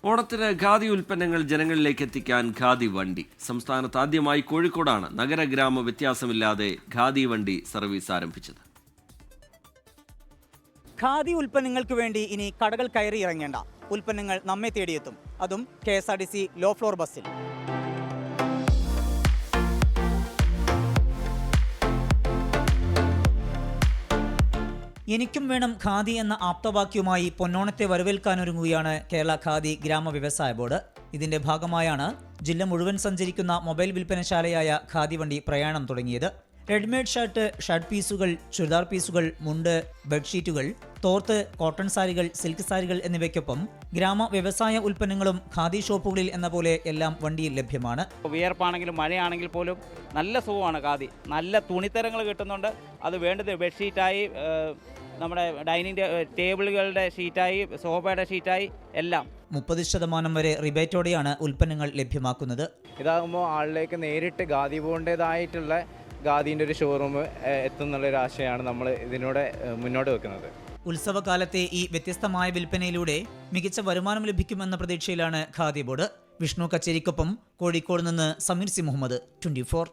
ഓണത്തിന് ഖാദി ഉൽപ്പന്നങ്ങൾ ജനങ്ങളിലേക്ക് എത്തിക്കാൻ ഖാദി വണ്ടി. സംസ്ഥാനത്ത് ആദ്യമായി കോഴിക്കോടാണ് നഗരഗ്രാമ വ്യത്യാസമില്ലാതെ ഖാദി വണ്ടി സർവീസ് ആരംഭിച്ചത്. ഖാദി ഉൽപ്പന്നങ്ങൾക്ക് വേണ്ടി ഇനി കടകൾ കയറി ഇറങ്ങേണ്ട, ഉൽപ്പന്നങ്ങൾ നമ്മെ തേടിയെത്തും. അതും KSRTC ലോ ഫ്ലോർ ബസ്സിൽ. എനിക്കും വേണം ഖാദി എന്ന ആപ്തവാക്യവുമായി പൊന്നോണത്തെ വരവേൽക്കാനൊരുങ്ങുകയാണ് കേരള ഖാദി ഗ്രാമ വ്യവസായ ബോർഡ്. ഇതിന്റെ ഭാഗമായാണ് ജില്ല മുഴുവൻ സഞ്ചരിക്കുന്ന മൊബൈൽ വിൽപ്പനശാലയായ ഖാദി വണ്ടി പ്രയാണം തുടങ്ങിയത്. റെഡിമെയ്ഡ് ഷർട്ട് പീസുകൾ, ചുരിദാർ പീസുകൾ, മുണ്ട്, ബെഡ്ഷീറ്റുകൾ, തോർത്ത്, കോട്ടൺ സാരികൾ, സിൽക്ക് സാരികൾ എന്നിവയ്ക്കൊപ്പം ഗ്രാമ വ്യവസായ ഉൽപ്പന്നങ്ങളും ഖാദി ഷോപ്പുകളിൽ എന്ന പോലെ എല്ലാം വണ്ടിയിൽ ലഭ്യമാണ്. വിയർപ്പാണെങ്കിലും മഴയാണെങ്കിൽ പോലും നല്ല സുഖമാണ് ഖാദി. നല്ല തുണിത്തരങ്ങൾ കിട്ടുന്നുണ്ട്. അത് വേണ്ടത് ബെഡ്ഷീറ്റായി, നമ്മുടെ ഡൈനിങ് ടേബിളുകളുടെ ഷീറ്റായി, സോഫയുടെ ഷീറ്റായി എല്ലാം 30% വരെ റിബേറ്റോടെയാണ് ഉൽപ്പന്നങ്ങൾ ലഭ്യമാക്കുന്നത്. ഇതാകുമ്പോൾ ആളിലേക്ക് നേരിട്ട് ഖാദി ബോണ്ടിൻ്റെതായിട്ടുള്ള ഖാദീൻ്റെ ഒരു ഷോറൂം എത്തുന്നുള്ളൊരു ആശയമാണ് നമ്മൾ ഇതിനൂടെ മുന്നോട്ട് വെക്കുന്നത്. ഉത്സവകാലത്തെ ഈ വ്യത്യസ്തമായ വിൽപ്പനയിലൂടെ മികച്ച വരുമാനം ലഭിക്കുമെന്ന പ്രതീക്ഷയിലാണ് ഖാദി ബോർഡ്. വിഷ്ണു കച്ചേരിക്കൊപ്പം കോഴിക്കോട് നിന്ന് സമീർ സി മുഹമ്മദ്, 24.